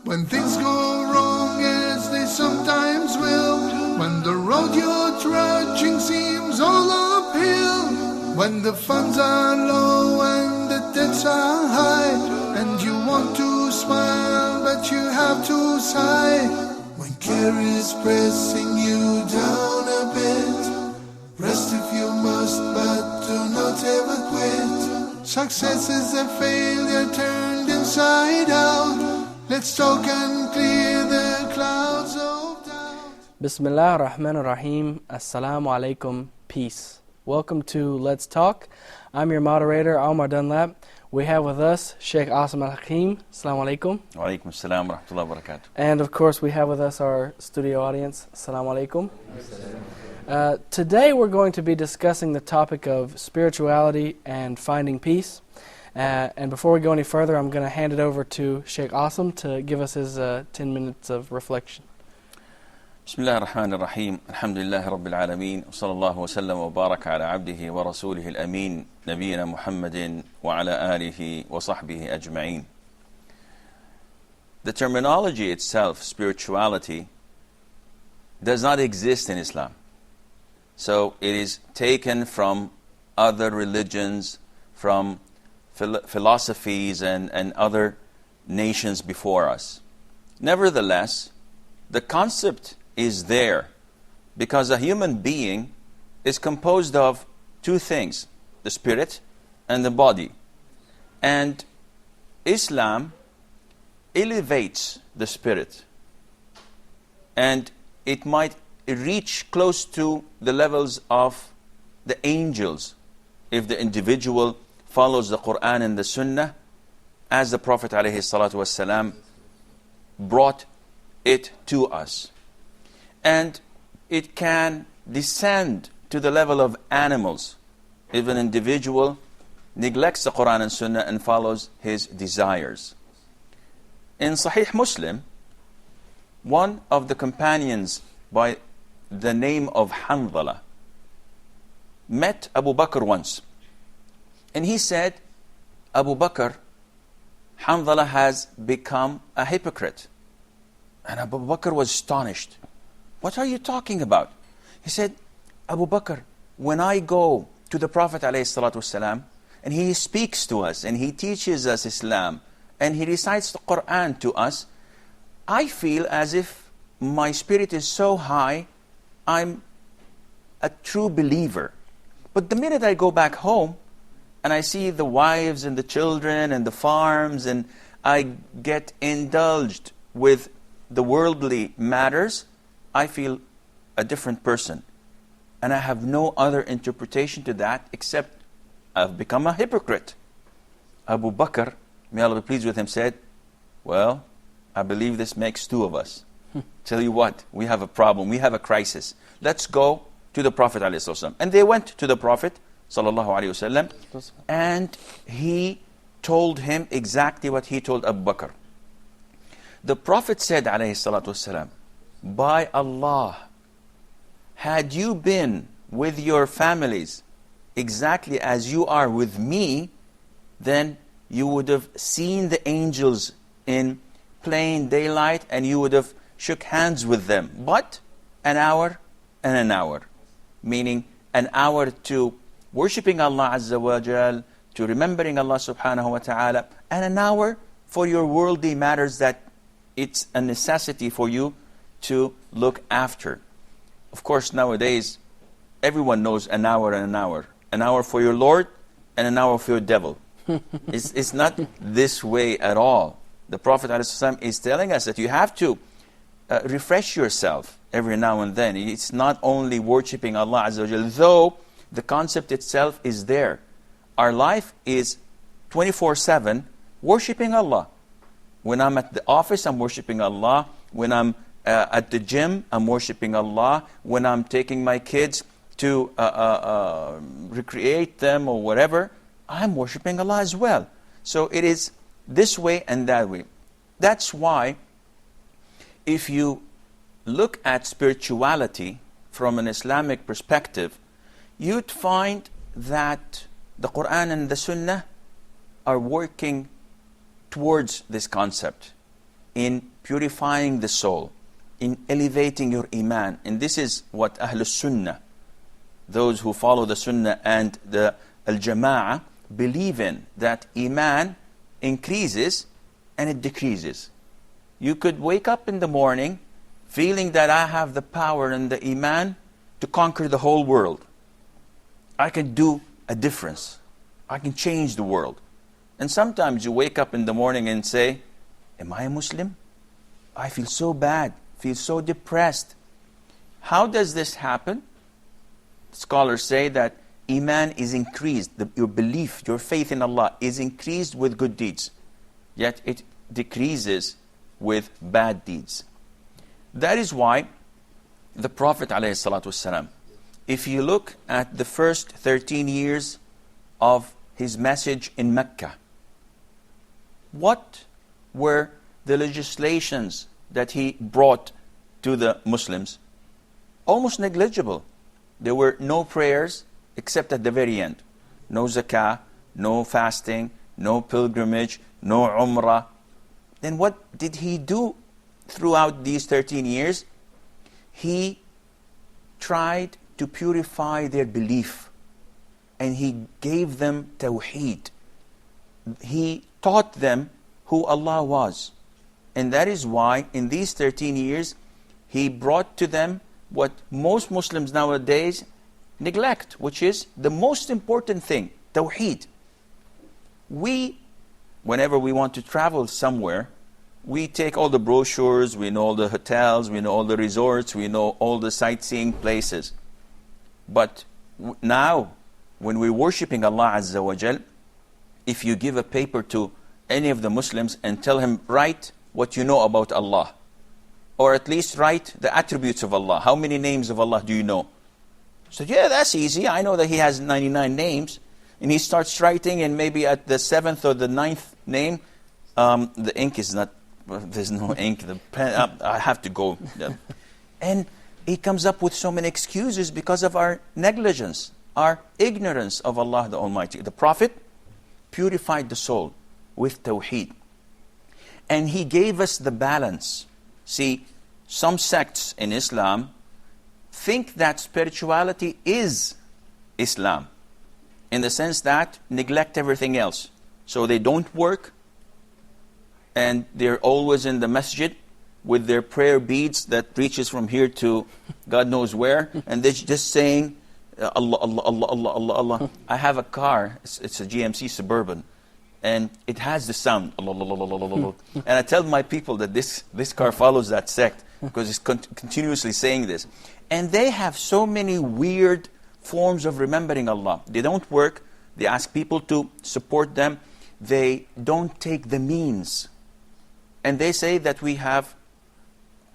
When things go wrong as they sometimes will, when the road you're trudging seems all uphill, when the funds are low and the debts are high, and you want to smile but you have to sigh, when care is pressing you down a bit, rest if you must but do not ever quit. Success is a failure turned inside out. Let's talk and clear the clouds of doubt. Bismillah ar-Rahman ar-Rahim. Assalamu alaikum. Peace. Welcome to Let's Talk. I'm your moderator, Omar Dunlap. We have with us Sheikh Asim al-Hakim. Assalamu alaikum. Wa alaikum assalam wa rahmatullahi wa barakatuh. And of course we have with us our studio audience. Assalamu alaikum. Today we're going to be discussing the topic of spirituality and finding peace. And before we go any further, I'm going to hand it over to Sheikh Asim to give us his 10 minutes of reflection. Bismillah ar-Rahman ar-Rahim. Alhamdulillah Rabbil Alameen. Wa sallallahu wa sallam wa baraka ala abdihi wa rasulihi al-Amin. Nabiyyina Muhammadin wa ala alihi wa sahbihi ajma'in. The terminology itself, spirituality, does not exist in Islam. So it is taken from other religions, from philosophies and other nations before us. Nevertheless, the concept is there because a human being is composed of two things, the spirit and the body. And Islam elevates the spirit, and it might reach close to the levels of the angels if the individual follows the Quran and the Sunnah as the Prophet ﷺ brought it to us. And it can descend to the level of animals if an individual neglects the Quran and Sunnah and follows his desires. In Sahih Muslim, one of the companions by the name of Hanzala met Abu Bakr once. And he said, Abu Bakr, Hanzala has become a hypocrite. And Abu Bakr was astonished. What are you talking about? He said, Abu Bakr, when I go to the Prophet ﷺ, and he speaks to us, and he teaches us Islam, and he recites the Quran to us, I feel as if my spirit is so high, I'm a true believer. But the minute I go back home, and I see the wives and the children and the farms, and I get indulged with the worldly matters, I feel a different person. And I have no other interpretation to that except I've become a hypocrite. Abu Bakr, may Allah be pleased with him, said, well, I believe this makes two of us. Tell you what, we have a problem, we have a crisis. Let's go to the Prophet ﷺ. And they went to the Prophet ﷺ, and he told him exactly what he told Abu Bakr. The Prophet said ﷺ, by Allah, had you been with your families exactly as you are with me, then you would have seen the angels in plain daylight and you would have shook hands with them. But an hour and an hour, meaning an hour to worshipping Allah Azza wa Jal, to remembering Allah Subhanahu wa Ta'ala, and an hour for your worldly matters that it's a necessity for you to look after. Of course, nowadays, everyone knows an hour and an hour. An hour for your Lord and an hour for your devil. It's not this way at all. The Prophet ﷺ is telling us that you have to refresh yourself every now and then. It's not only worshipping Allah Azza wa Jal, though the concept itself is there. Our life is 24/7 worshipping Allah. When I'm at the office, I'm worshipping Allah. When I'm at the gym, I'm worshipping Allah. When I'm taking my kids to recreate them or whatever, I'm worshipping Allah as well. So it is this way and that way. That's why if you look at spirituality from an Islamic perspective, you'd find that the Quran and the Sunnah are working towards this concept. in purifying the soul, in elevating your iman. And this is what Ahlul Sunnah, those who follow the Sunnah and the Al-Jama'ah, believe in, that iman increases and it decreases. You could wake up in the morning feeling that I have the power and the iman to conquer the whole world. I can do a difference. I can change the world. And sometimes you wake up in the morning and say, am I a Muslim? I feel so bad, feel so depressed. How does this happen? Scholars say that iman is increased, your belief, your faith in Allah is increased with good deeds, yet it decreases with bad deeds. That is why the Prophet ﷺ, if you look at the first 13 years of his message in Mecca, what were the legislations that he brought to the Muslims? Almost negligible. There were no prayers except at the very end. No zakah, no fasting, no pilgrimage, no umrah. Then what did he do throughout these 13 years? He tried to purify their belief, and he gave them tawheed. He taught them who Allah was. And that is why in these 13 years, he brought to them what most Muslims nowadays neglect, which is the most important thing, tawheed. Whenever we want to travel somewhere, we take all the brochures, we know all the hotels, we know all the resorts, we know all the sightseeing places. But now, when we're worshipping Allah Azza wa Jal, if you give a paper to any of the Muslims and tell him, write what you know about Allah, or at least write the attributes of Allah. How many names of Allah do you know? So yeah, that's easy. I know that He has 99 names. And he starts writing, and maybe at the 7th or the 9th name, the ink is not, there's no ink, the pen, I have to go. And he comes up with so many excuses because of our negligence, our ignorance of Allah the Almighty. The Prophet purified the soul with tawheed. And he gave us the balance. See, some sects in Islam think that spirituality is Islam, in the sense that neglect everything else. So they don't work, and they're always in the masjid with their prayer beads that reaches from here to God knows where, and they're just saying, Allah, Allah, Allah, Allah, Allah, Allah. I have a car, it's a GMC Suburban, and it has the sound, Allah, Allah, Allah, Allah, Allah. And I tell my people that this car follows that sect, because it's continuously saying this. And they have so many weird forms of remembering Allah. They don't work. They ask people to support them. They don't take the means. And they say that we have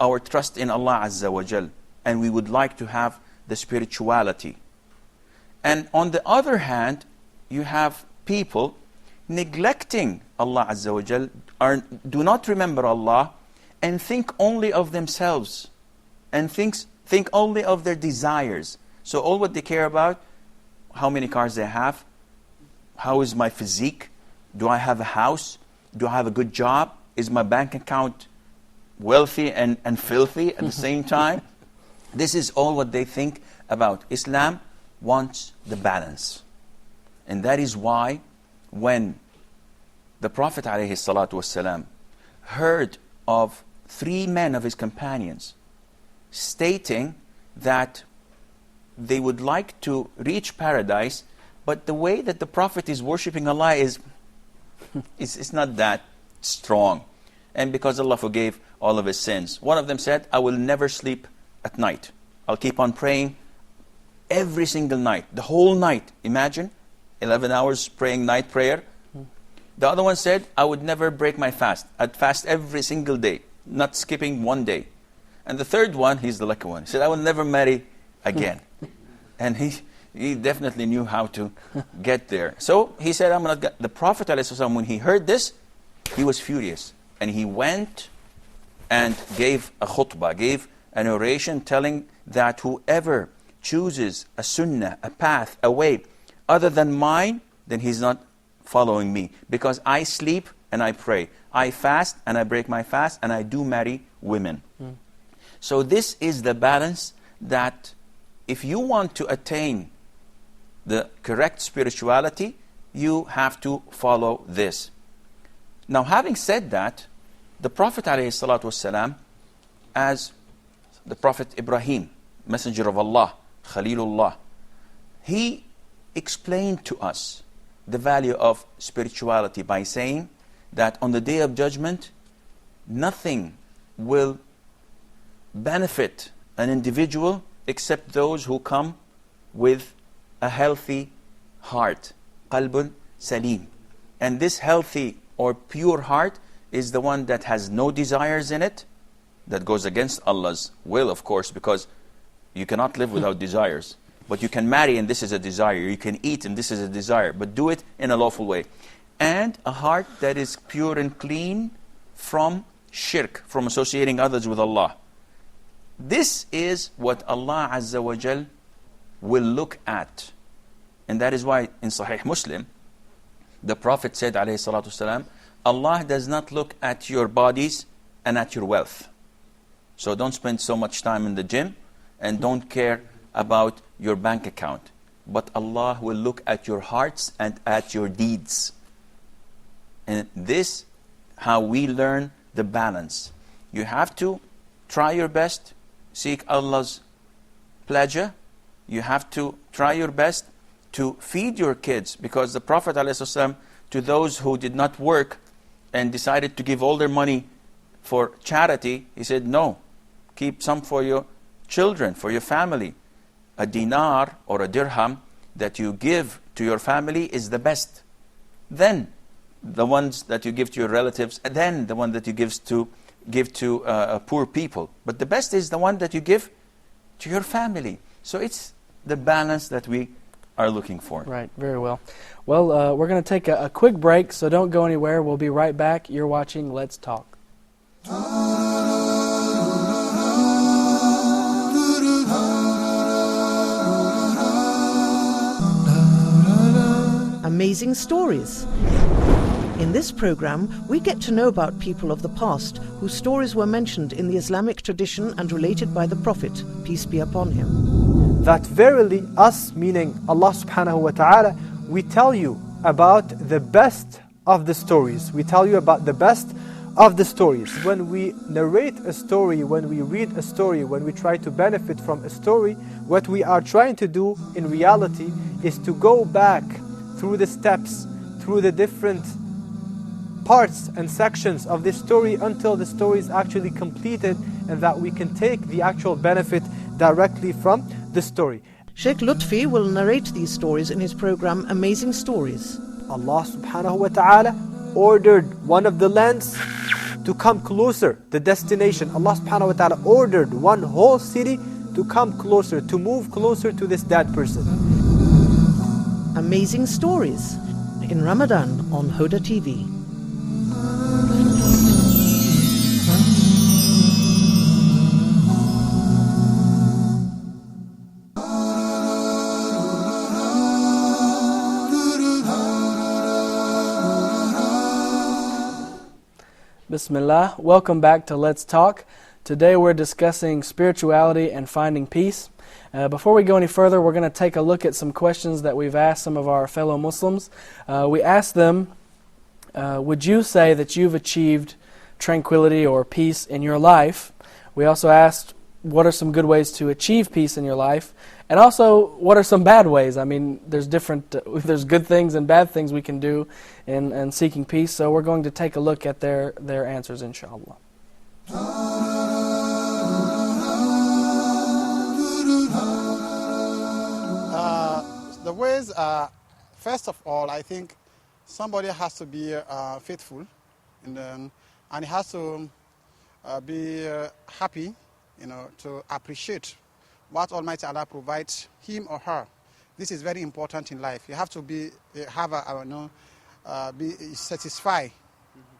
our trust in Allah Azza wa Jal, and we would like to have the spirituality. And on the other hand, you have people neglecting Allah Azza wa Jal, do not remember Allah, and think only of themselves, and think only of their desires. So all what they care about, how many cars they have, how is my physique, do I have a house, do I have a good job, is my bank account wealthy and filthy at the same time? This is all what they think about. Islam wants the balance. And that is why when the Prophet ﷺ heard of 3 men of his companions stating that they would like to reach paradise, but the way that the Prophet is worshipping Allah is not that strong. And because Allah forgave all of his sins. One of them said, I will never sleep at night. I'll keep on praying every single night, the whole night. Imagine, 11 hours praying night prayer. The other one said, I would never break my fast. I'd fast every single day, not skipping one day. And the third one, he's the lucky one. He said, I will never marry again. And he definitely knew how to get there. So he said, I'm not get. The Prophet ﷺ, when he heard this, he was furious. And he went and gave a khutbah, gave an oration telling that whoever chooses a sunnah, a path, a way other than mine, then he's not following me. Because I sleep and I pray. I fast and I break my fast and I do marry women. So this is the balance that if you want to attain the correct spirituality, you have to follow this. Now, having said that, the Prophet ﷺ, as the Prophet Ibrahim, Messenger of Allah, Khalilullah, he explained to us the value of spirituality by saying that on the Day of Judgment, nothing will benefit an individual except those who come with a healthy heart, qalbun salim. And this healthy or pure heart is the one that has no desires in it, that goes against Allah's will, of course, because you cannot live without desires. But you can marry and this is a desire. You can eat and this is a desire. But do it in a lawful way. And a heart that is pure and clean from shirk, from associating others with Allah. This is what Allah Azza wa Jal will look at. And that is why in Sahih Muslim, the Prophet said, alayhi salatu wasalam, Allah does not look at your bodies and at your wealth. So don't spend so much time in the gym and don't care about your bank account. But Allah will look at your hearts and at your deeds. And this, how we learn the balance. You have to try your best, seek Allah's pleasure. You have to try your best to feed your kids, because the Prophet ﷺ, to those who did not work and decided to give all their money for charity, he said, no, keep some for your children, for your family. A dinar or a dirham that you give to your family is the best. Then the ones that you give to your relatives, and then the one that you give to poor people. But the best is the one that you give to your family. So it's the balance that we are looking for. Right, very well. Well, we're going to take a quick break, so don't go anywhere. We'll be right back. You're watching Let's Talk. Amazing stories. In this program, we get to know about people of the past whose stories were mentioned in the Islamic tradition and related by the Prophet, peace be upon him. That verily us, meaning Allah subhanahu wa ta'ala, we tell you about the best of the stories. We tell you about the best of the stories. When we narrate a story, when we read a story, when we try to benefit from a story, what we are trying to do in reality is to go back through the steps, through the different parts and sections of this story until the story is actually completed, and that we can take the actual benefit directly from the story. Sheikh Lutfi will narrate these stories in his program Amazing Stories. Allah subhanahu wa ta'ala ordered one of the lands to come closer, the destination. Allah subhanahu wa ta'ala ordered one whole city to come closer, to move closer to this dead person. Amazing Stories in Ramadan on Huda TV. Bismillah. Welcome back to Let's Talk. Today we're discussing spirituality and finding peace. Before we go any further, we're going to take a look at some questions that we've asked some of our fellow Muslims. We asked them, would you say that you've achieved tranquility or peace in your life? We also asked, what are some good ways to achieve peace in your life? And also, what are some bad ways? I mean, there's good things and bad things we can do in seeking peace. So we're going to take a look at their answers, inshallah. The ways are, first of all, I think somebody has to be faithful, and he has to be happy, to appreciate what Almighty Allah provides him or her. This is very important in life. You have to be satisfied.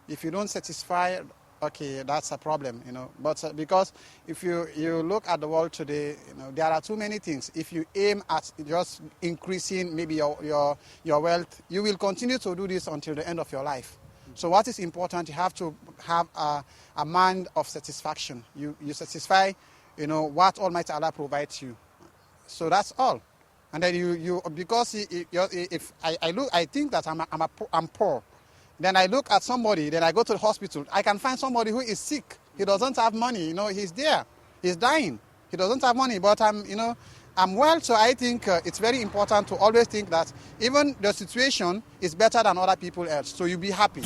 If you don't satisfy, okay, that's a problem, But because if you look at the world today, there are too many things. If you aim at just increasing maybe your wealth, you will continue to do this until the end of your life. So what is important, you have to have a mind of satisfaction. You satisfy, what Almighty Allah provides you. So that's all. And then you because if I look, I think that I'm poor. Then I look at somebody, then I go to the hospital. I can find somebody who is sick. He doesn't have money. He's there. He's dying. He doesn't have money, but I'm well. So I think it's very important to always think that even the situation is better than other people else. So you be happy.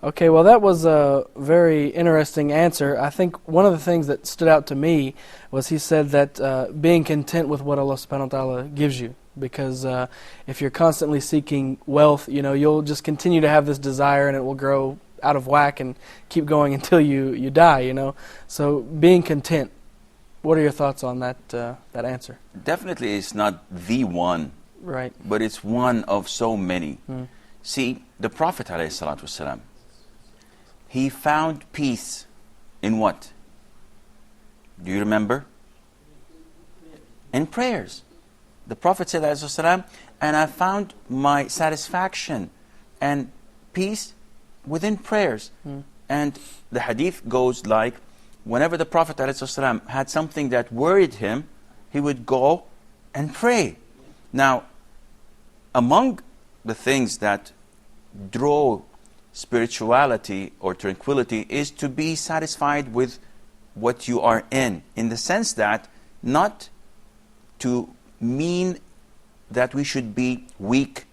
Okay, well, that was a very interesting answer. I think one of the things that stood out to me was he said that being content with what Allah subhanahu wa ta'ala gives you. Because if you're constantly seeking wealth, you'll just continue to have this desire and it will grow out of whack and keep going until you die, So being content, what are your thoughts on that answer? Definitely it's not the one, right? But it's one of so many. See, the Prophet ﷺ, he found peace in what? Do you remember? In prayers. The Prophet said, ﷺ, and I found my satisfaction and peace within prayers. And the hadith goes like, whenever the Prophet ﷺ had something that worried him, he would go and pray. Now, among the things that draw spirituality or tranquility is to be satisfied with what you are in the sense that not to mean that we should be weak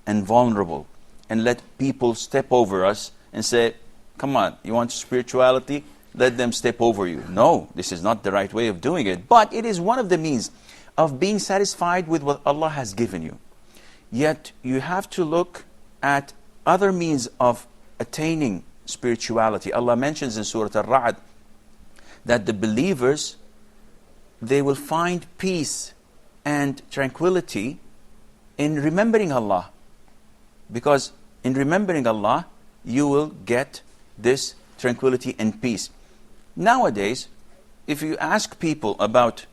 and vulnerable and let people step over us and say, come on, you want spirituality? Let them step over you. No, this is not the right way of doing it. But it is one of the means of being satisfied with what Allah has given you. Yet you have to look at other means of attaining spirituality. Allah mentions in Surah Al-Ra'd that the believers, they will find peace and tranquility in remembering Allah. Because in remembering Allah, you will get this tranquility and peace. Nowadays, if you ask people about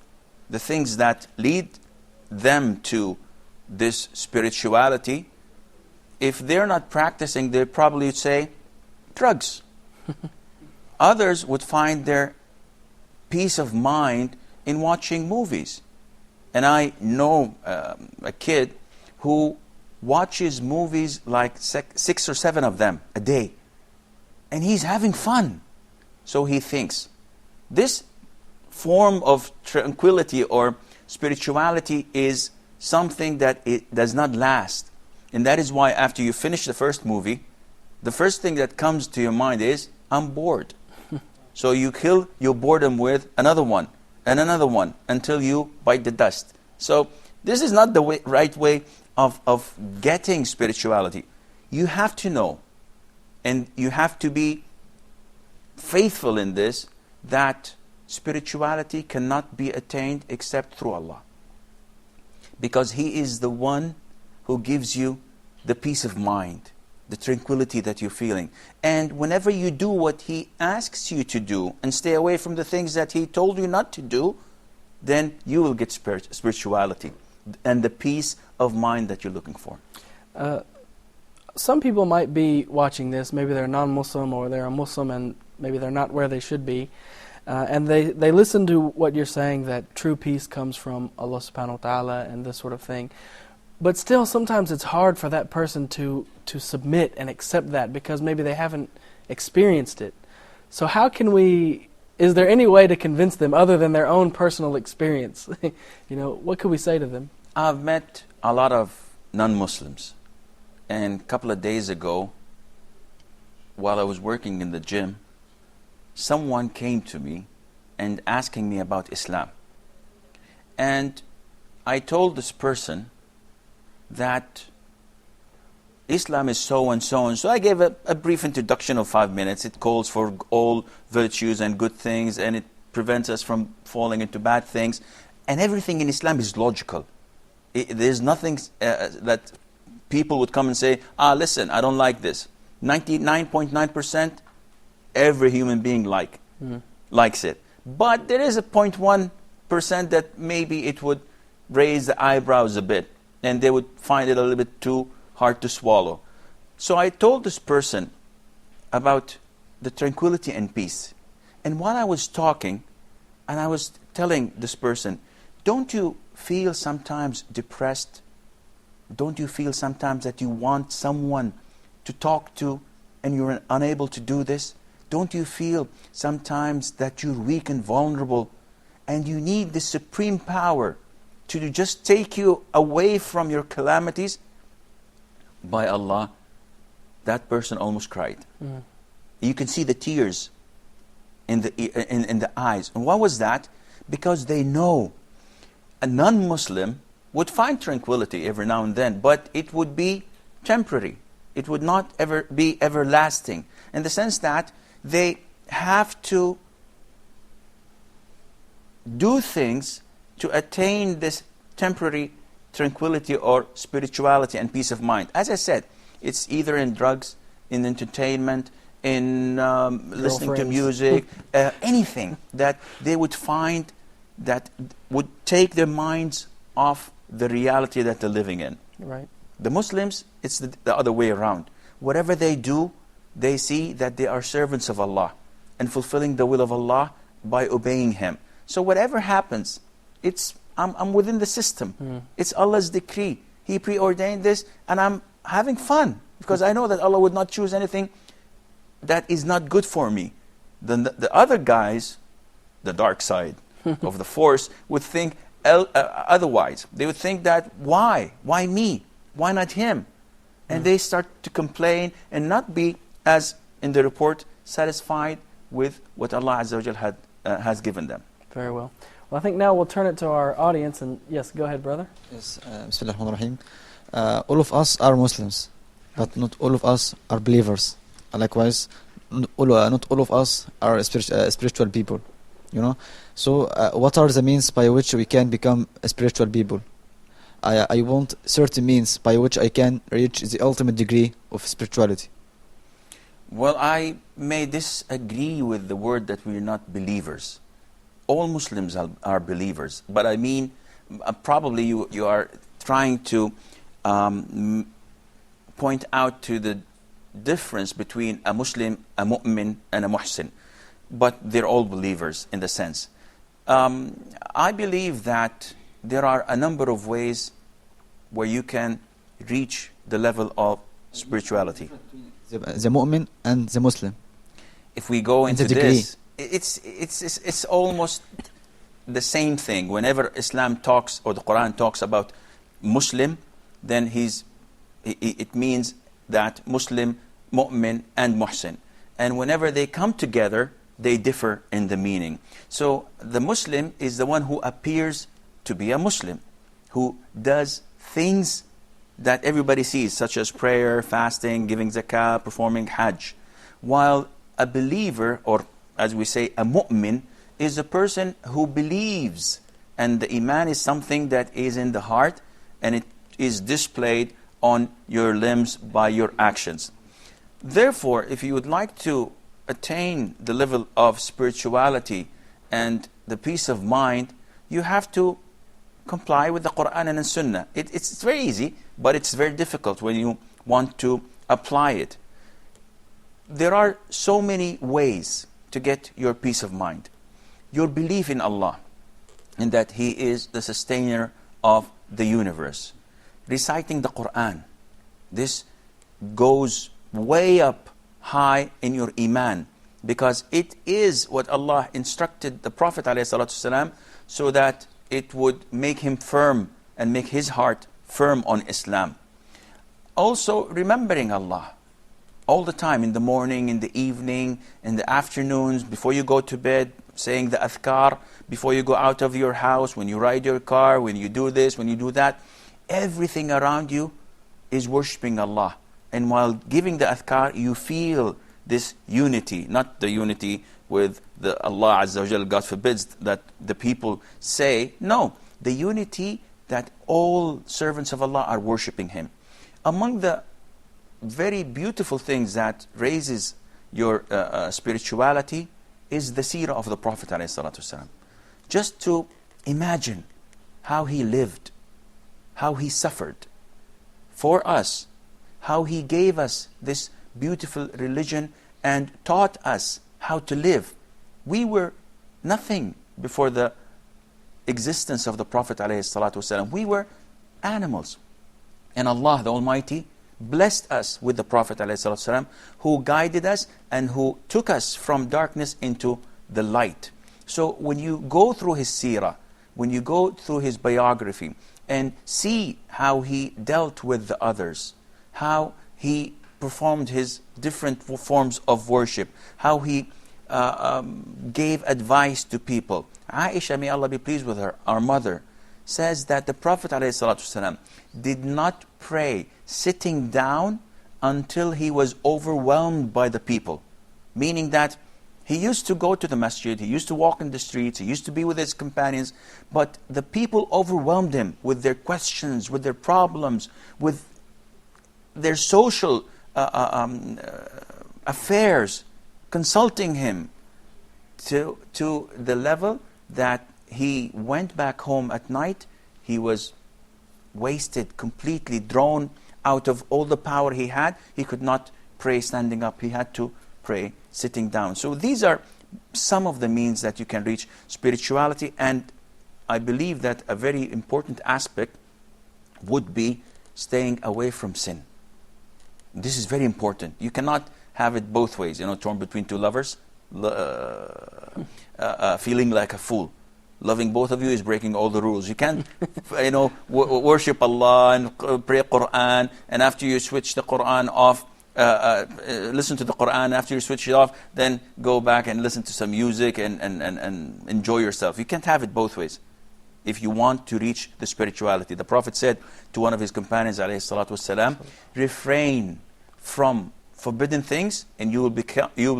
the things that lead them to this spirituality, if they're not practicing, they probably say drugs. Others would find their peace of mind in watching movies. And I know a kid who watches movies like 6 or 7 of them a day. And he's having fun. So he thinks. This form of tranquility or spirituality is something that it does not last. And that is why after you finish the first movie, the first thing that comes to your mind is, I'm bored. So you kill your boredom with another one and another one until you bite the dust. So this is not the right way of getting spirituality. You have to know, and you have to be faithful in this, that spirituality cannot be attained except through Allah. Because He is the one who gives you the peace of mind, the tranquility that you're feeling. And whenever you do what He asks you to do and stay away from the things that He told you not to do, then you will get spirituality and the peace of mind that you're looking for. Some people might be watching this, maybe they're non-Muslim or they're a Muslim and maybe they're not where they should be. And they listen to what you're saying, that true peace comes from Allah subhanahu wa ta'ala and this sort of thing. But still, sometimes it's hard for that person to submit and accept that because maybe they haven't experienced it. So how can is there any way to convince them other than their own personal experience? What could we say to them? I've met a lot of non-Muslims. And a couple of days ago, while I was working in the gym, someone came to me and asking me about Islam. And I told this person that Islam is so and so and so. I gave a brief introduction of 5 minutes. It calls for all virtues and good things, and it prevents us from falling into bad things. And everything in Islam is logical. There's nothing that people would come and say, listen, I don't like this. 99.9% every human being likes it. But there is a 0.1 percent that maybe it would raise the eyebrows a bit, and they would find it a little bit too hard to swallow. So I told this person about the tranquility and peace. And while I was talking, and I was telling this person, don't you feel sometimes depressed? Don't you feel sometimes that you want someone to talk to and you're unable to do this? Don't you feel sometimes that you're weak and vulnerable and you need the supreme power to just take you away from your calamities? By Allah, that person almost cried. You can see the tears in the eyes. And why was that? Because they know a non-Muslim would find tranquility every now and then, but it would be temporary. It would not ever be everlasting, in the sense that they have to do things to attain this temporary tranquility or spirituality and peace of mind. As I said, it's either in drugs, in entertainment, in listening to music, anything that they would find that would take their minds off the reality that they're living in. Right. The Muslims, it's the other way around. Whatever they do, they see that they are servants of Allah and fulfilling the will of Allah by obeying Him. So whatever happens, I'm within the system. It's Allah's decree. He preordained this, and I'm having fun because I know that Allah would not choose anything that is not good for me. The other guys, the dark side of the force, would think otherwise. They would think that, why me? Why not him? And they start to complain and not be, as in the report, satisfied with what Allah Azza wa Jal has given them. Very well. Well, I think now we'll turn it to our audience. And yes, go ahead, brother. Yes, Bismillah ar-Rahman ar-Rahim. All of us are Muslims, but not all of us are believers. Likewise, not all of us are spiritual people. You know, so what are the means by which we can become a spiritual people? I want certain means by which I can reach the ultimate degree of spirituality. Well, I may disagree with the word that we're not believers. All Muslims are believers, but I mean, probably you are trying to point out to the difference between a Muslim, a mu'min, and a muhsin. But they're all believers in the sense. I believe that there are a number of ways where you can reach the level of spirituality. The mu'min and the Muslim. If we go into the degree. this, it's almost the same thing. Whenever Islam talks or the Quran talks about Muslim, then it means that Muslim, mu'min, and muhsin. And whenever they come together, they differ in the meaning. So the Muslim is the one who appears to be a Muslim, who does things that everybody sees, such as prayer, fasting, giving zakah, performing hajj. While a believer, or as we say, a mu'min, is a person who believes. And the iman is something that is in the heart, and it is displayed on your limbs by your actions. Therefore, if you would like to attain the level of spirituality and the peace of mind, you have to comply with the Quran and the Sunnah. It's very easy, but it's very difficult when you want to apply it. There are so many ways to get your peace of mind. Your belief in Allah, and that He is the sustainer of the universe. Reciting the Quran. This goes way up high in your iman, because it is what Allah instructed the Prophet ﷺ so that it would make him firm and make his heart firm on Islam. Also remembering Allah all the time, in the morning, in the evening, in the afternoons, before you go to bed, saying the adhkar, before you go out of your house, when you ride your car, when you do this, when you do that. Everything around you is worshipping Allah. And while giving the adhkar, you feel this unity, not the unity with the Allah Azza wa Jal, God forbids that the people say. No, the unity that all servants of Allah are worshipping Him. Among the very beautiful things that raises your spirituality is the seerah of the Prophet ﷺ. Just to Imagine how he lived, how he suffered for us, how he gave us this beautiful religion and taught us how to live. We were nothing before the existence of the Prophet ﷺ. We were animals. And Allah the Almighty blessed us with the Prophet ﷺ, who guided us and who took us from darkness into the light. So when you go through his seerah, when you go through his biography and see how he dealt with the others, how he performed his different forms of worship, how he gave advice to people. Aisha, may Allah be pleased with her, our mother, says that the Prophet ﷺ did not pray sitting down until he was overwhelmed by the people. Meaning that he used to go to the masjid, he used to walk in the streets, he used to be with his companions, but the people overwhelmed him with their questions, with their problems, with their social affairs, consulting him to the level that he went back home at night. He was wasted, completely drawn out of all the power he had. He could not pray standing up. He had to pray sitting down. So these are some of the means that you can reach spirituality. And I believe that a very important aspect would be staying away from sin. This is very important. You cannot have it both ways, torn between two lovers, feeling like a fool. Loving both of you is breaking all the rules. You can't, worship Allah and pray Quran, and after you switch the Quran off, listen to the Quran. After you switch it off, then go back and listen to some music and enjoy yourself. You can't have it both ways if you want to reach the spirituality. The Prophet said to one of his companions, ﷺ, refrain from forbidden things and you will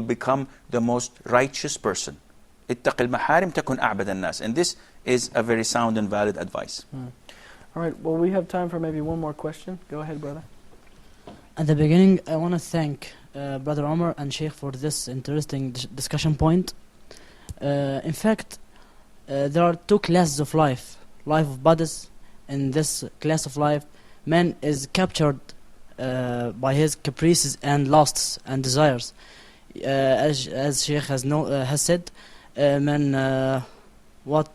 become the most righteous person. اتق المحارم تكن أعبد الناس. And this is a very sound and valid advice. All right, well, we have time for maybe one more question. Go ahead, brother. At the beginning, I want to thank Brother Omar and Sheikh for this interesting discussion point. In fact, there are two classes of life. Life of bodies. In this class of life, man is captured by his caprices and lusts and desires. As Sheikh has said, what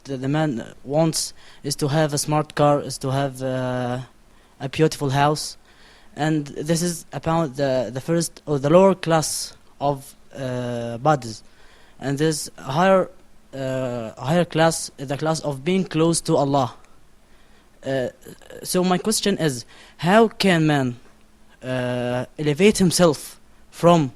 the man wants is to have a smart car, is to have a beautiful house, and this is about the first or the lower class of bodies, and this higher class is the class of being close to Allah. So my question is, how can man elevate himself from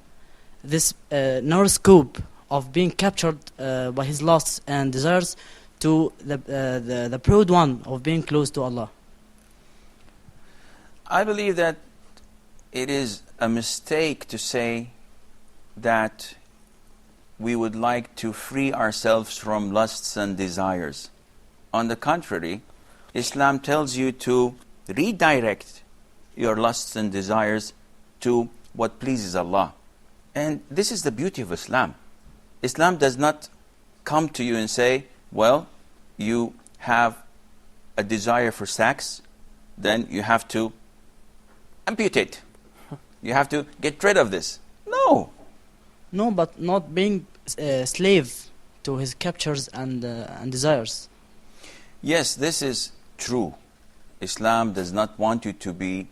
this narrow scope of being captured by his lusts and desires to the broad one of being close to Allah? I believe that it is a mistake to say that we would like to free ourselves from lusts and desires. On the contrary, Islam tells you to redirect your lusts and desires to what pleases Allah. And this is the beauty of Islam. Islam does not come to you and say, well, you have a desire for sex, then you have to amputate. You have to get rid of this. No. No, but not being a slave to his captures and desires. Yes, this is true. Islam does not want you to be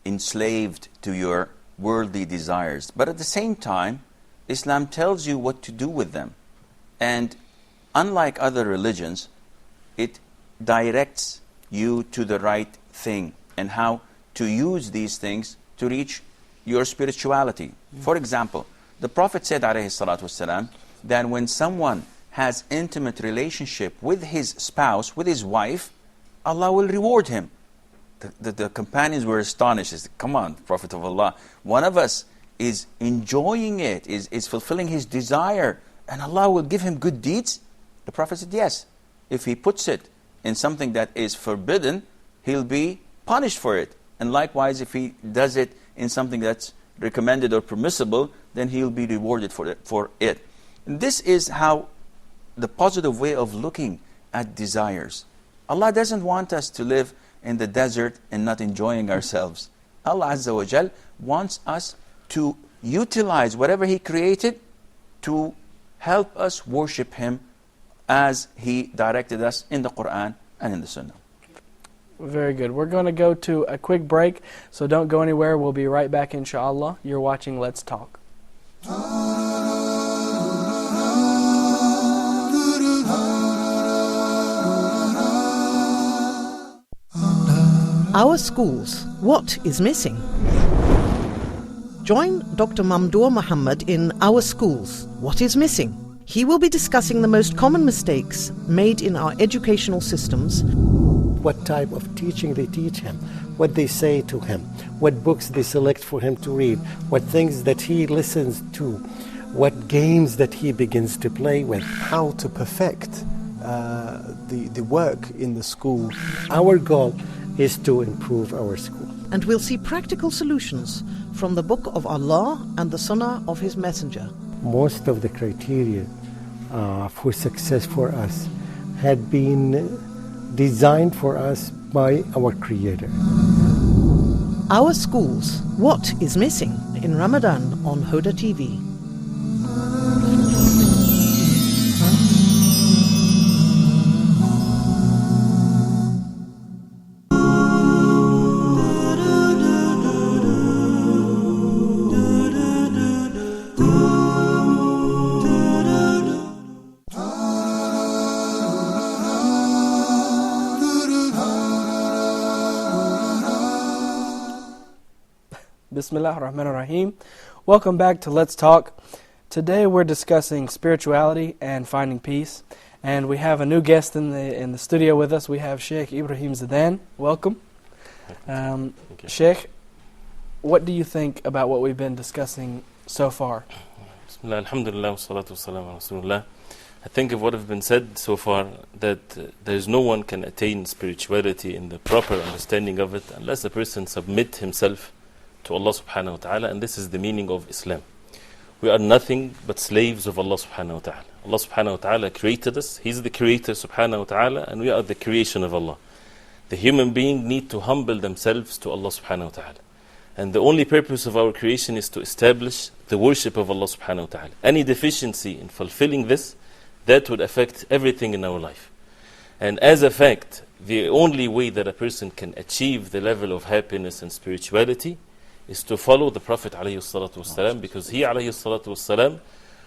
enslaved to your worldly desires. But at the same time, Islam tells you what to do with them. And unlike other religions, it directs you to the right thing and how to use these things to reach your spirituality. For example, the Prophet said, ﷺ, that when someone has intimate relationship with his spouse, with his wife, Allah will reward him. The companions were astonished. They said, come on, Prophet of Allah, one of us is enjoying it, is fulfilling his desire, and Allah will give him good deeds? The Prophet said, yes. If he puts it in something that is forbidden, he'll be punished for it. And likewise, if he does it in something that's recommended or permissible, then he'll be rewarded for it. And this is how the positive way of looking at desires. Allah doesn't want us to live in the desert and not enjoying ourselves. Allah Azza wa Jal wants us to utilize whatever He created to help us worship Him as He directed us in the Quran and in the Sunnah. Very good. We're going to go to a quick break, so don't go anywhere. We'll be right back, inshallah. You're watching Let's Talk. Our schools. What is missing? Join Dr. Mamdoor Muhammad in Our Schools. What is missing? He will be discussing the most common mistakes made in our educational systems. What type of teaching they teach him, what they say to him, what books they select for him to read, what things that he listens to, what games that he begins to play with. How to perfect the work in the school. Our goal is to improve our school. And we'll see practical solutions from the Book of Allah and the Sunnah of His Messenger. Most of the criteria for success for us had been designed for us by our Creator. Our Schools. What is missing? In Ramadan on Hoda TV. Bismillah ar-Rahman ar-Rahim. Welcome back to Let's Talk. Today we're discussing spirituality and finding peace. And we have a new guest in the studio with us. We have Sheikh Ibrahim Zidan. Welcome. Sheikh, what do you think about what we've been discussing so far? Bismillah, alhamdulillah, wa salatu wa salam ala rasulullah. I think of what have been said so far, that there is no one can attain spirituality in the proper understanding of it unless a person submit himself to Allah subhanahu wa ta'ala, and this is the meaning of Islam. We are nothing but slaves of Allah subhanahu wa ta'ala. Allah subhanahu wa ta'ala created us. He's the creator subhanahu wa ta'ala, and we are the creation of Allah. The human being need to humble themselves to Allah subhanahu wa ta'ala. And the only purpose of our creation is to establish the worship of Allah subhanahu wa ta'ala. Any deficiency in fulfilling this, that would affect everything in our life. And as a fact, the only way that a person can achieve the level of happiness and spirituality is to follow the Prophet ﷺ, because he ﷺ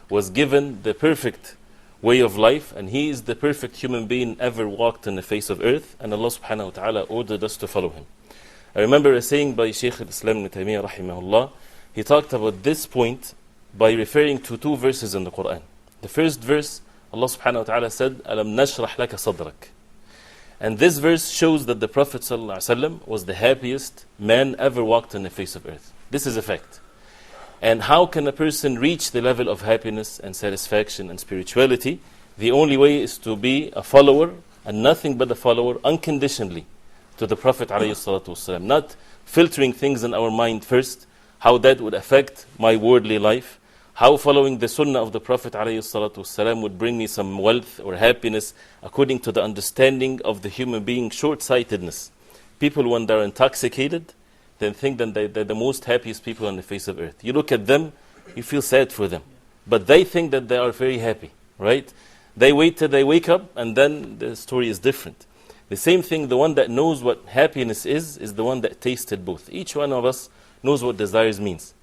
was given the perfect way of life, and he is the perfect human being ever walked on the face of earth, and Allah subhanahu wa ta'ala ordered us to follow him. I remember a saying by Shaykh al-Islam ibn Taymiyyah rahimahullah. He talked about this point by referring to two verses in the Quran. The first verse, Allah subhanahu wa ta'ala said, أَلَمْ نَشْرَحْ لَكَ صَدْرَكَ. And this verse shows that the Prophet ﷺ was the happiest man ever walked on the face of earth. This is a fact. And how can a person reach the level of happiness and satisfaction and spirituality? The only way is to be a follower, and nothing but a follower, unconditionally, to the Prophet ﷺ. Not filtering things in our mind first, how that would affect my worldly life, how following the sunnah of the Prophet ﷺ would bring me some wealth or happiness according to the understanding of the human being short-sightedness. People, when they're intoxicated, then think that they're the most happiest people on the face of earth. You look at them, you feel sad for them. But they think that they are very happy, right? They wait till they wake up, and then the story is different. The same thing, the one that knows what happiness is the one that tasted both. Each one of us knows what desires means.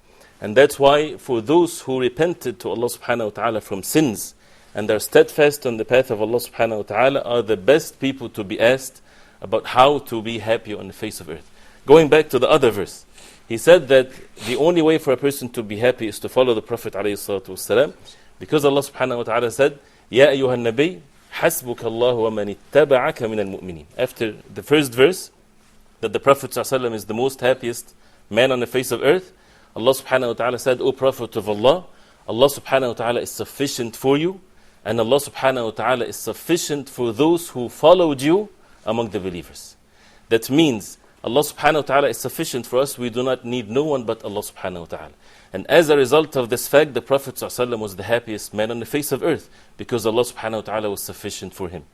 And that's why for those who repented to Allah subhanahu wa ta'ala from sins and are steadfast on the path of Allah subhanahu wa ta'ala are the best people to be asked about how to be happy on the face of earth. Going back to the other verse, he said that the only way for a person to be happy is to follow the Prophet ﷺ, because Allah subhanahu wa ta'ala said, Ya ayyuhan nabi, hasbuka Allah wa man ittaba'aka min al-mu'minin. After the first verse, that the Prophet ﷺ is the most happiest man on the face of earth, Allah subhanahu wa ta'ala said, O Prophet of Allah, Allah subhanahu wa ta'ala is sufficient for you, and Allah subhanahu wa ta'ala is sufficient for those who followed you among the believers. That means Allah subhanahu wa ta'ala is sufficient for us. We do not need no one but Allah subhanahu wa ta'ala. And as a result of this fact, the Prophet ﷺ was the happiest man on the face of earth, because Allah subhanahu wa ta'ala was sufficient for him.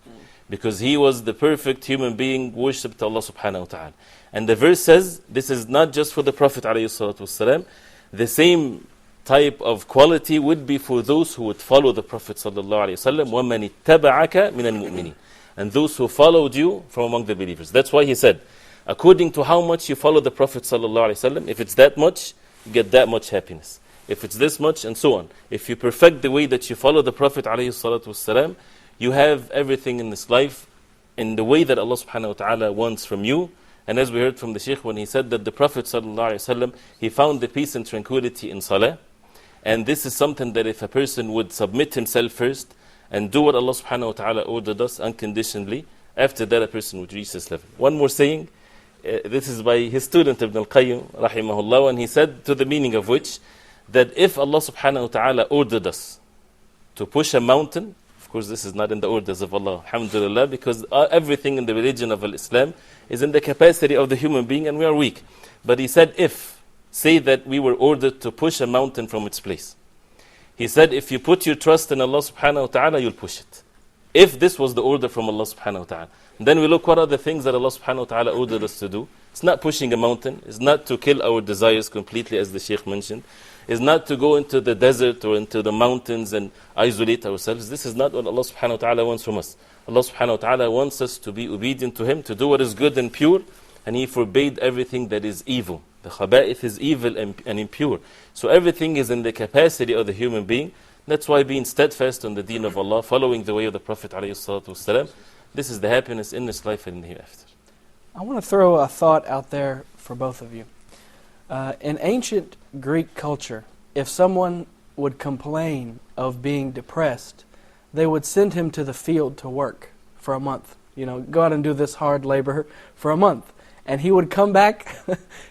because he was the perfect human being worshipped Allah subhanahu wa ta'ala. And the verse says, this is not just for the Prophet alayhi salatu wasalam, the same type of quality would be for those who would follow the Prophet sallallahu alayhi wasallam, وَمَنِ اتَّبَعَكَ مِنَ الْمُؤْمِنِينَ, and those who followed you from among the believers. That's why he said, according to how much you follow the Prophet sallallahu alayhi wasallam, if it's that much, you get that much happiness. If it's this much, and so on. If you perfect the way that you follow the Prophet alayhi salatu wasalam, you have everything in this life in the way that Allah subhanahu wa ta'ala wants from you. And as we heard from the Shaykh when he said that the Prophet sallallahu alayhi wasallam, he found the peace and tranquility in salah. And this is something that if a person would submit himself first and do what Allah subhanahu wa ta'ala ordered us unconditionally, after that a person would reach this level. One more saying, this is by his student Ibn al-Qayyim rahimahullah, and he said, to the meaning of which, that if Allah subhanahu wa ta'ala ordered us to push a mountain, of course this is not in the orders of Allah, alhamdulillah, because everything in the religion of Islam is in the capacity of the human being and we are weak. But he said, if, say that we were ordered to push a mountain from its place. He said, if you put your trust in Allah subhanahu wa ta'ala, you'll push it. If this was the order from Allah subhanahu wa ta'ala. Then we look what are the things that Allah subhanahu wa ta'ala ordered us to do. It's not pushing a mountain. It's not to kill our desires completely, as the Shaykh mentioned. It's not to go into the desert or into the mountains and isolate ourselves. This is not what Allah subhanahu wa ta'ala wants from us. Allah subhanahu wa ta'ala wants us to be obedient to Him, to do what is good and pure, and He forbade everything that is evil. The khaba'ith is evil and impure. So everything is in the capacity of the human being. That's why being steadfast on the deen of Allah, following the way of the Prophet ﷺ, this is the happiness in this life and in the hereafter. I want to throw a thought out there for both of you. In ancient Greek culture, if someone would complain of being depressed, they would send him to the field to work for a month. You know, go out and do this hard labor for a month. And he would come back,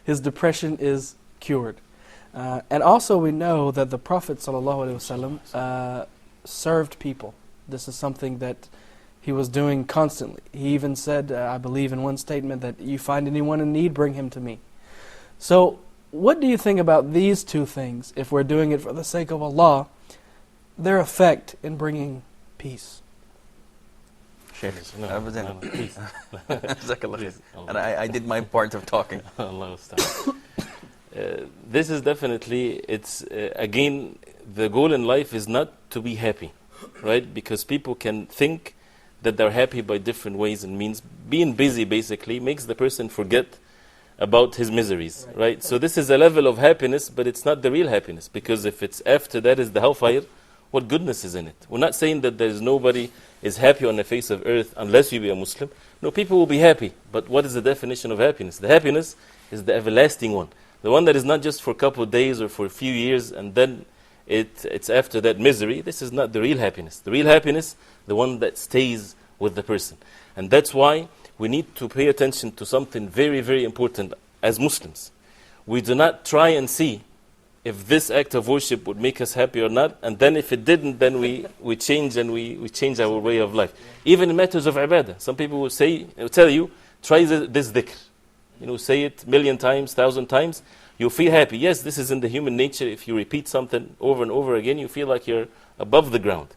his depression is cured. And also we know that the Prophet ﷺ served people. This is something that he was doing constantly. He even said, I believe in one statement, that you find anyone in need, bring him to me. So what do you think about these two things, if we're doing it for the sake of Allah, their effect in bringing peace? Sheikh, please. And I did my part of talking. This is definitely, it's again, the goal in life is not to be happy, right? Because people can think that they're happy by different ways and means. Being busy basically makes the person forget about his miseries, right? So this is a level of happiness, but it's not the real happiness, because if it's after that is the hellfire, what goodness is in it? We're not saying that there's nobody is happy on the face of earth unless you be a Muslim. No, people will be happy, but what is the definition of happiness? The happiness is the everlasting one. The one that is not just for a couple of days or for a few years and then it's after that misery. This is not the real happiness. The real happiness, the one that stays with the person. And that's why we need to pay attention to something very, very important as Muslims. We do not try and see if this act of worship would make us happy or not, and then if it didn't, then we change and we change our way of life. Even in matters of ibadah, some people will tell you, try this dhikr. You know, say it 1,000,000 times, 1,000 times, you'll feel happy. Yes, this is in the human nature. If you repeat something over and over again, you feel like you're above the ground.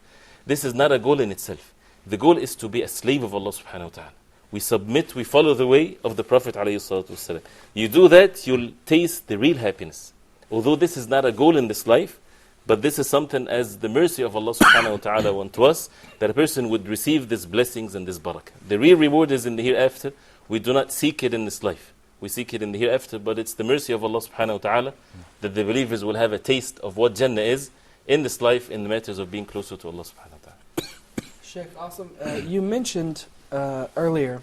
This is not a goal in itself. The goal is to be a slave of Allah subhanahu wa ta'ala. We submit, we follow the way of the Prophet alayhi salatu wasalam. You do that, you'll taste the real happiness. Although this is not a goal in this life, but this is something as the mercy of Allah subhanahu wa ta'ala want to us, that a person would receive these blessings and this barakah. The real reward is in the hereafter. We do not seek it in this life. We seek it in the hereafter, but it's the mercy of Allah subhanahu wa ta'ala that the believers will have a taste of what Jannah is in this life in the matters of being closer to Allah subhanahu wa ta'ala. Sheikh, awesome. You mentioned earlier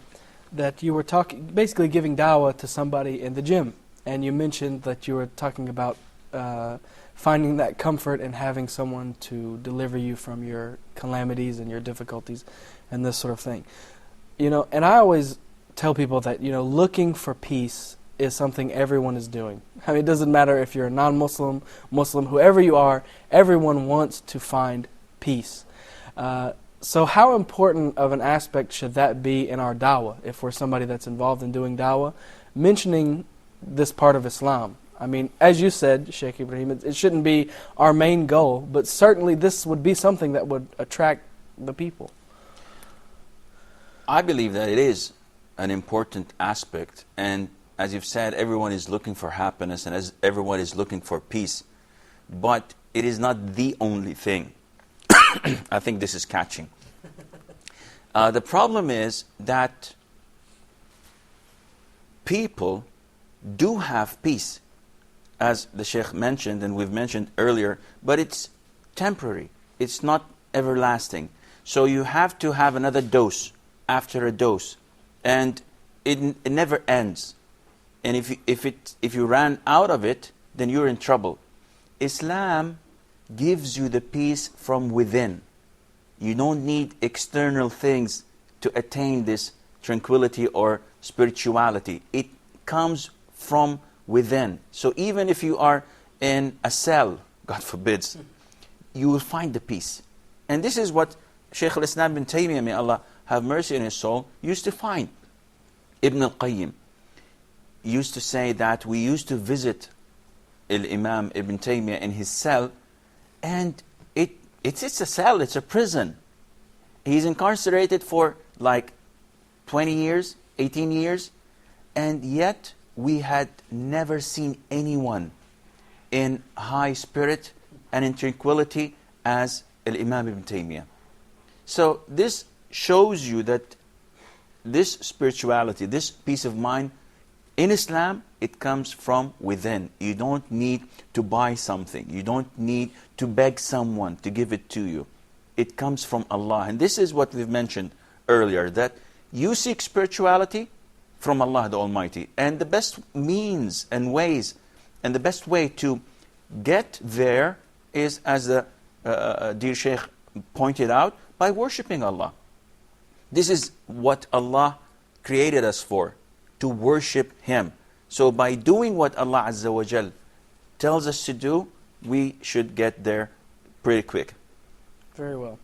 that you were basically giving dawah to somebody in the gym. And you mentioned that you were talking about finding that comfort and having someone to deliver you from your calamities and your difficulties and this sort of thing. You know, and I always tell people that, you know, looking for peace is something everyone is doing. I mean, it doesn't matter if you're a non-Muslim, Muslim, whoever you are, everyone wants to find peace. So how important of an aspect should that be in our dawah, if we're somebody that's involved in doing dawah, mentioning this part of Islam? I mean, as you said, Sheikh Ibrahim, it shouldn't be our main goal, but certainly this would be something that would attract the people. I believe that it is an important aspect, and as you've said, everyone is looking for happiness, and as everyone is looking for peace. But it is not the only thing. I think this is catching. The problem is that people do have peace, as the Sheikh mentioned and we've mentioned earlier, but it's temporary. It's not everlasting. So you have to have another dose after a dose, and it never ends. And if you ran out of it, then you're in trouble. Islam gives you the peace from within. You don't need external things to attain this tranquility or spirituality. It comes from within. So even if you are in a cell, God forbids, you will find the peace. And this is what Shaykh al-Islam bin Taymiyyah, may Allah have mercy on his soul, used to find. Ibn al-Qayyim used to say that we used to visit Imam Ibn Taymiyyah in his cell, and it's a cell, it's a prison. He's incarcerated for like 20 years, 18 years, and yet we had never seen anyone in high spirit and in tranquility as Imam Ibn Taymiyyah. So this shows you that this spirituality, this peace of mind, in Islam, it comes from within. You don't need to buy something. You don't need to beg someone to give it to you. It comes from Allah. And this is what we've mentioned earlier, that you seek spirituality from Allah the Almighty. And the best means and ways, and the best way to get there is, as the dear Shaykh pointed out, by worshipping Allah. This is what Allah created us for, to worship Him. So by doing what Allah Azza wa Jal tells us to do, we should get there pretty quick. Very well.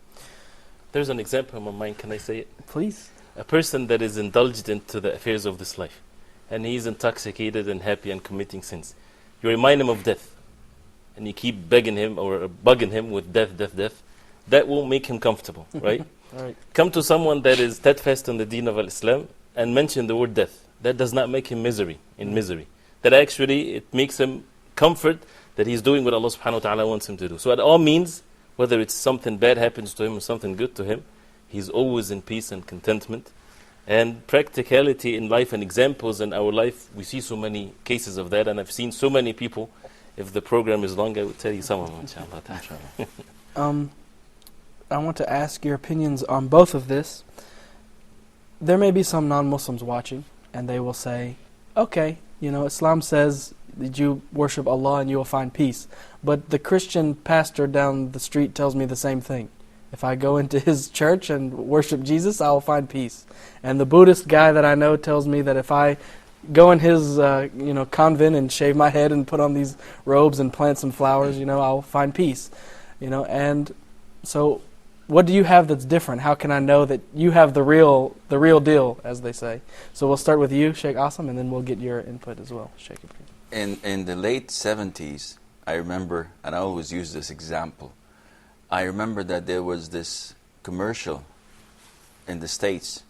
There's an example in my mind, can I say it? Please. A person that is indulged into the affairs of this life, and he's intoxicated and happy and committing sins. You remind him of death, and you keep begging him or bugging him with death, death, death. That will make him comfortable, right? Right. Come to someone that is steadfast on the deen of Islam and mention the word death. That does not make him misery. That actually, it makes him comfort that he's doing what Allah subhanahu wa ta'ala wants him to do. So at all means, whether it's something bad happens to him or something good to him, he's always in peace and contentment. And practicality in life and examples in our life, we see so many cases of that, and I've seen so many people. If the program is long, I will tell you some of them, inshallah. I want to ask your opinions on both of this. There may be some non-Muslims watching, and they will say, okay, Islam says that you worship Allah and you will find peace. But the Christian pastor down the street tells me the same thing. If I go into his church and worship Jesus, I will find peace. And the Buddhist guy that I know tells me that if I go in his convent and shave my head and put on these robes and plant some flowers, I'll find peace. And so what do you have that's different? How can I know that you have the real deal, as they say? So we'll start with you, Sheikh Asim, and then we'll get your input as well, Sheikh Ibrahim. In the late 70s, I remember, and I always use this example, I remember that there was this commercial in the States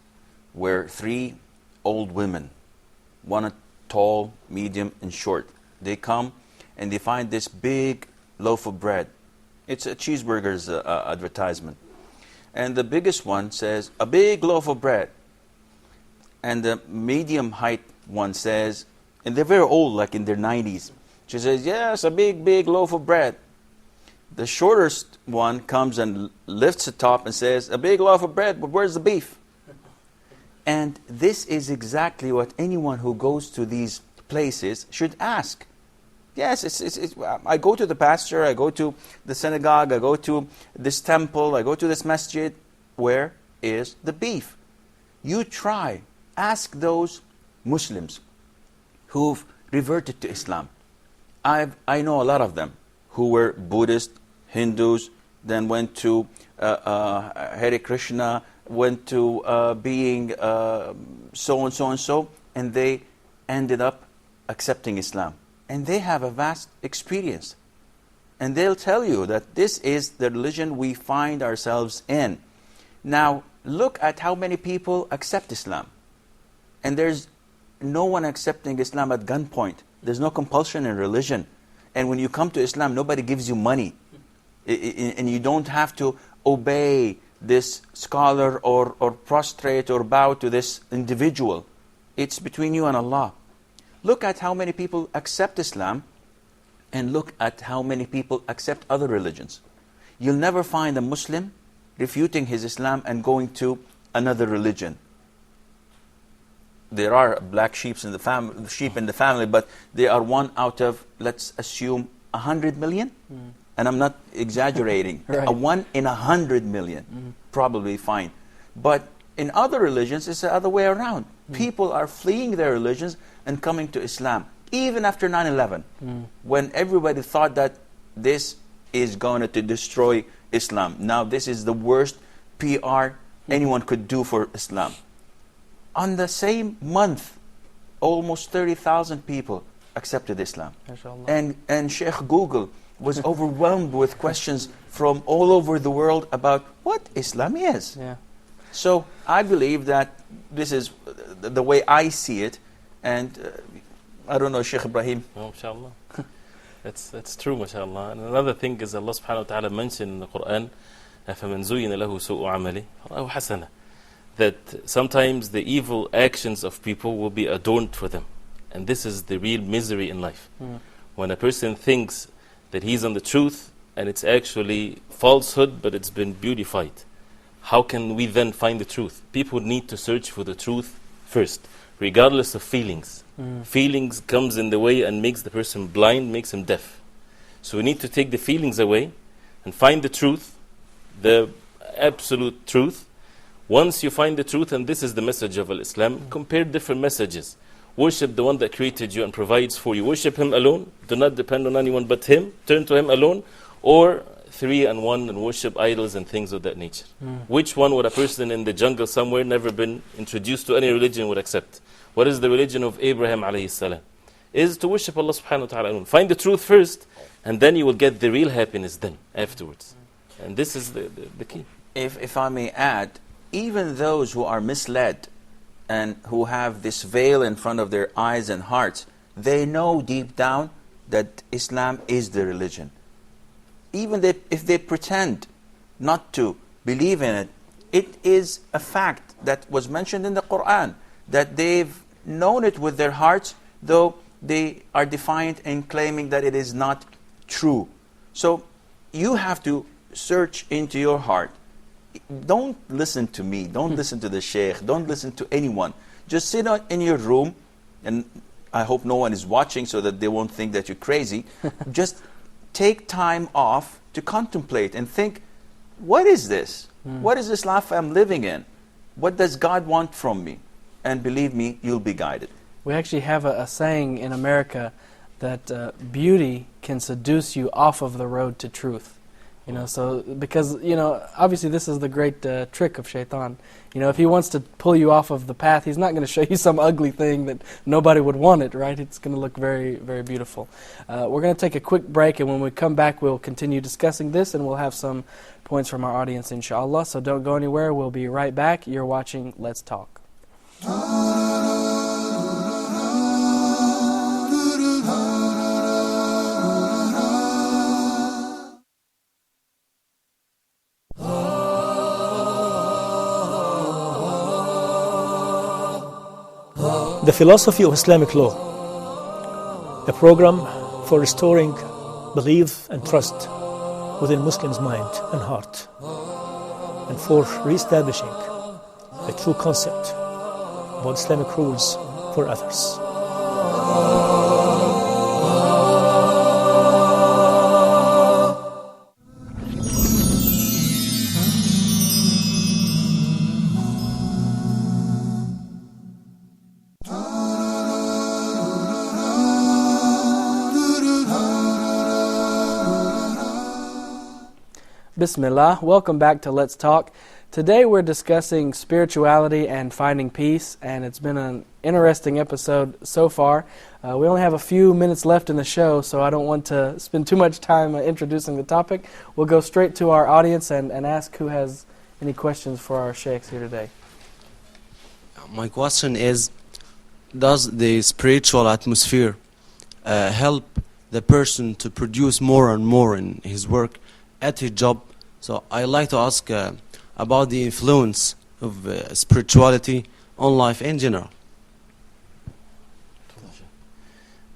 where 3 old women, one tall, medium, and short, they come and they find this big loaf of bread. It's a cheeseburger's advertisement. And the biggest one says, a big loaf of bread. And the medium height one says, and they're very old, like in their 90s. She says, yes, a big, big loaf of bread. The shortest one comes and lifts the top and says, a big loaf of bread, but where's the beef? And this is exactly what anyone who goes to these places should ask. Yes, I go to the pastor, I go to the synagogue, I go to this temple, I go to this masjid. Where is the beef? You try. Ask those Muslims who've reverted to Islam. I know a lot of them who were Buddhist, Hindus, then went to Hare Krishna, went to being so and so and so, and they ended up accepting Islam. And they have a vast experience. And they'll tell you that this is the religion we find ourselves in. Now, look at how many people accept Islam. And there's no one accepting Islam at gunpoint. There's no compulsion in religion. And when you come to Islam, nobody gives you money. And you don't have to obey this scholar or prostrate or bow to this individual. It's between you and Allah. Look at how many people accept Islam, and look at how many people accept other religions. You'll never find a Muslim refuting his Islam and going to another religion. There are black sheep in the family, but they are one out of, let's assume, 100 million. And I'm not exaggerating. Right. A 1 in 100 million, probably fine. But in other religions, it's the other way around. People are fleeing their religions and coming to Islam. Even after 9/11, when everybody thought that this is going to destroy Islam. Now this is the worst PR anyone could do for Islam. On the same month, almost 30,000 people accepted Islam. And Sheikh Google was overwhelmed with questions from all over the world about what Islam is. Yeah. So I believe that this is the way I see it. And I don't know, Sheikh Ibrahim. Oh, mashallah. That's true, mashallah. And another thing is Allah subhanahu wa ta'ala mentioned in the Quran, فَمَنْ زُيِّنَ لَهُ سُوءُ عَمَلِهِ فَرَآهُ حَسَنًا, that sometimes the evil actions of people will be adorned for them. And this is the real misery in life. When a person thinks that he's on the truth and it's actually falsehood, but it's been beautified. How can we then find the truth? People need to search for the truth first, regardless of feelings. Feelings comes in the way and makes the person blind, makes him deaf. So we need to take the feelings away and find the truth, the absolute truth. Once you find the truth, and this is the message of Islam, compare different messages. Worship the one that created you and provides for you. Worship him alone. Do not depend on anyone but him. Turn to him alone. Or 3 and 1 and worship idols and things of that nature. Which one would a person in the jungle somewhere, never been introduced to any religion, would accept? What is the religion of Abraham alayhi salam? Is to worship Allah subhanahu wa ta'ala alone. Find the truth first, and then you will get the real happiness then, afterwards. And this is the key. If I may add, even those who are misled and who have this veil in front of their eyes and hearts, they know deep down that Islam is the religion. Even if they pretend not to believe in it, it is a fact that was mentioned in the Quran, that they've known it with their hearts, though they are defiant in claiming that it is not true. So you have to search into your heart. Don't listen to me, don't listen to the sheikh, don't listen to anyone. Just sit in your room, and I hope no one is watching so that they won't think that you're crazy. Just take time off to contemplate and think, what is this? What is this life I'm living in? What does God want from me? And believe me, you'll be guided. We actually have a saying in America that beauty can seduce you off of the road to truth. You know, so because, you know, obviously this is the great trick of shaitan. You know, if he wants to pull you off of the path, he's not going to show you some ugly thing that nobody would want it, right? It's going to look very, very beautiful. We're going to take a quick break, and when we come back, we'll continue discussing this, and we'll have some points from our audience, inshallah. So don't go anywhere. We'll be right back. You're watching Let's Talk. The Philosophy of Islamic Law, a program for restoring belief and trust within Muslims' mind and heart, and for re-establishing a true concept about Islamic rules for others. Bismillah. Welcome back to Let's Talk. Today we're discussing spirituality and finding peace, and it's been an interesting episode so far. We only have a few minutes left in the show, so I don't want to spend too much time introducing the topic. We'll go straight to our audience and ask who has Any questions for our sheikhs here today? My question is, does the spiritual atmosphere help the person to produce more and more in his work, at his job? So I like to ask about the influence of spirituality on life in general.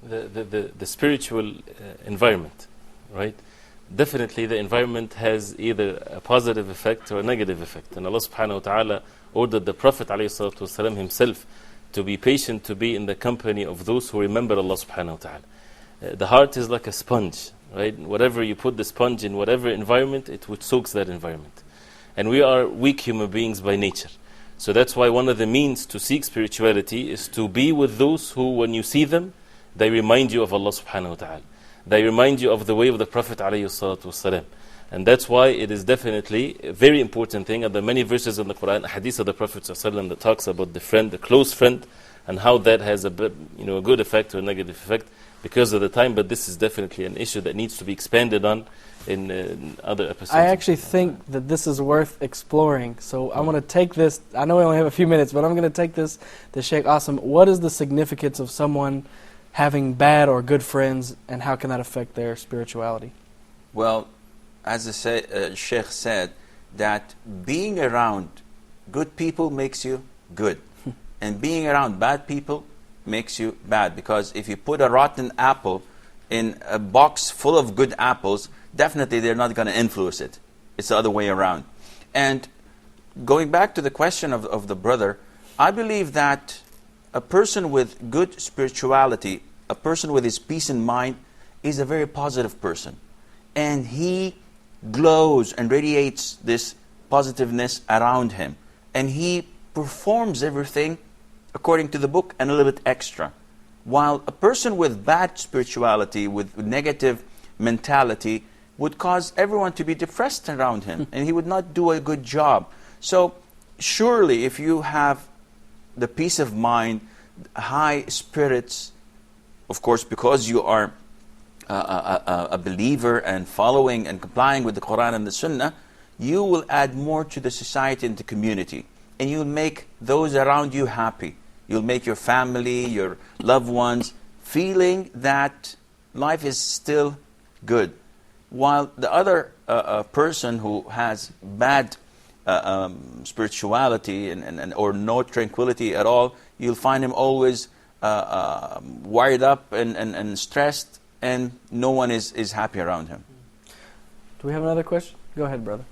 The spiritual environment, right? Definitely the environment has either a positive effect or a negative effect. And Allah subhanahu wa ta'ala ordered the Prophet ﷺ himself to be patient, to be in the company of those who remember Allah subhanahu wa ta'ala. The heart is like a sponge, right? Whatever you put the sponge in, whatever environment, it would soaks that environment. And we are weak human beings by nature. So that's why one of the means to seek spirituality is to be with those who, when you see them, they remind you of Allah subhanahu wa ta'ala. They remind you of the way of the Prophet alayhi salatu wasalam. And that's why it is definitely a very important thing. And there are many verses in the Quran, a hadith of the Prophet ﷺ that talks about the friend, the close friend, and how that has a good effect or a negative effect because of the time. But this is definitely an issue that needs to be expanded on in other episodes. I actually think that this is worth exploring. So I want to take this. I know we only have a few minutes, but I'm going to take this to Sheikh Asim. What is the significance of someone having bad or good friends, and how can that affect their spirituality? Well, as the Sheikh said, that being around good people makes you good. And being around bad people makes you bad. Because if you put a rotten apple in a box full of good apples, definitely they're not going to influence it. It's the other way around. And going back to the question of the brother, I believe that a person with good spirituality, a person with his peace in mind, is a very positive person. And he glows and radiates this positiveness around him. And he performs everything according to the book and a little bit extra. While a person with bad spirituality, with negative mentality, would cause everyone to be depressed around him. And he would not do a good job. So surely if you have the peace of mind, high spirits, of course, because you are a believer and following and complying with the Quran and the Sunnah, you will add more to the society and the community. And you'll make those around you happy. You'll make your family, your loved ones, feeling that life is still good. While the other person who has bad spirituality or no tranquility at all, you'll find him always wired up and stressed, and no one is happy around him. Do we have another question? Go ahead, brother.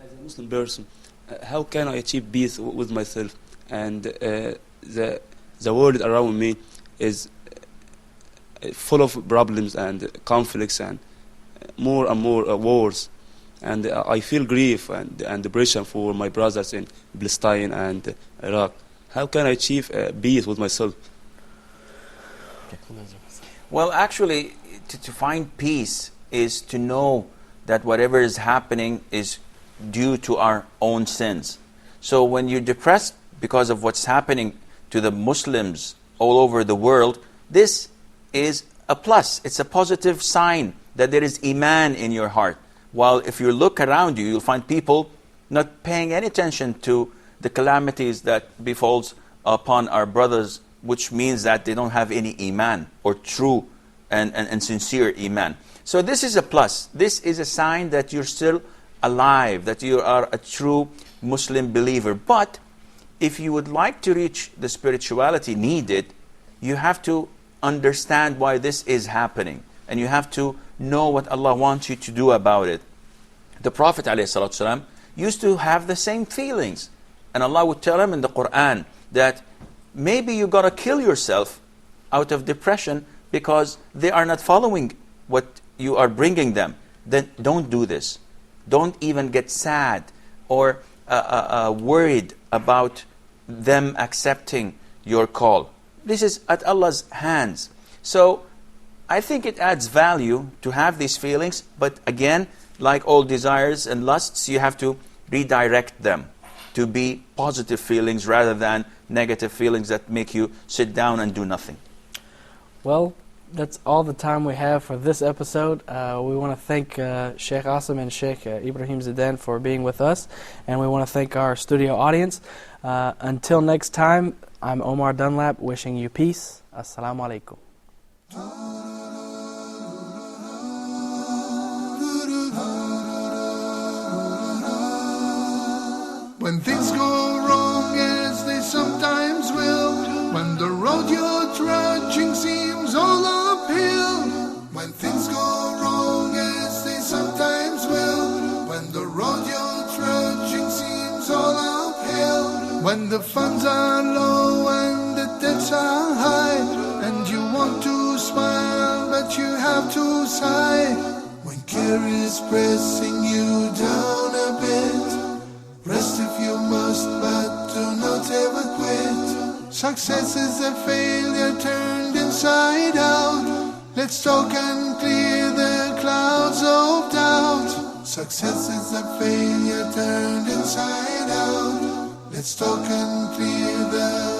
As a Muslim person, how can I achieve peace with myself? And the world around me is full of problems and conflicts and more and more wars. And I feel grief and depression for my brothers in Palestine and Iraq. How can I achieve peace with myself? Well, actually, to find peace is to know that whatever is happening is due to our own sins. So when you're depressed because of what's happening to the Muslims all over the world, this is a plus. It's a positive sign that there is iman in your heart. While if you look around you, you'll find people not paying any attention to the calamities that befalls upon our brothers, which means that they don't have any iman or true and sincere iman. So this is a plus. This is a sign that you're still alive, that you are a true Muslim believer. But if you would like to reach the spirituality needed, you have to understand why this is happening. And you have to know what Allah wants you to do about it. The Prophet ﷺ used to have the same feelings. And Allah would tell him in the Quran that maybe you got to kill yourself out of depression because they are not following what you are bringing them. Then don't do this. Don't even get sad or worried about them accepting your call. This is at Allah's hands. So I think it adds value to have these feelings, but again, like all desires and lusts, you have to redirect them to be positive feelings rather than negative feelings that make you sit down and do nothing. Well, that's all the time we have for this episode. We want to thank Sheikh Asim and Sheikh Ibrahim Zidane for being with us, and we want to thank our studio audience. Until next time, I'm Omar Dunlap wishing you peace. Assalamu alaikum. When things go wrong, as they sometimes will, when the road you're trudging seems all uphill, when things go wrong, as they sometimes will, when the road you're trudging seems all uphill, when the funds are low and the debts are high, and you want to smile but you have to sigh, when care is pressing you down a bit, rest if you must, but do not ever quit. Success is a failure turned inside out. Let's talk and clear the clouds of doubt. Success is a failure turned inside out. Let's talk and clear the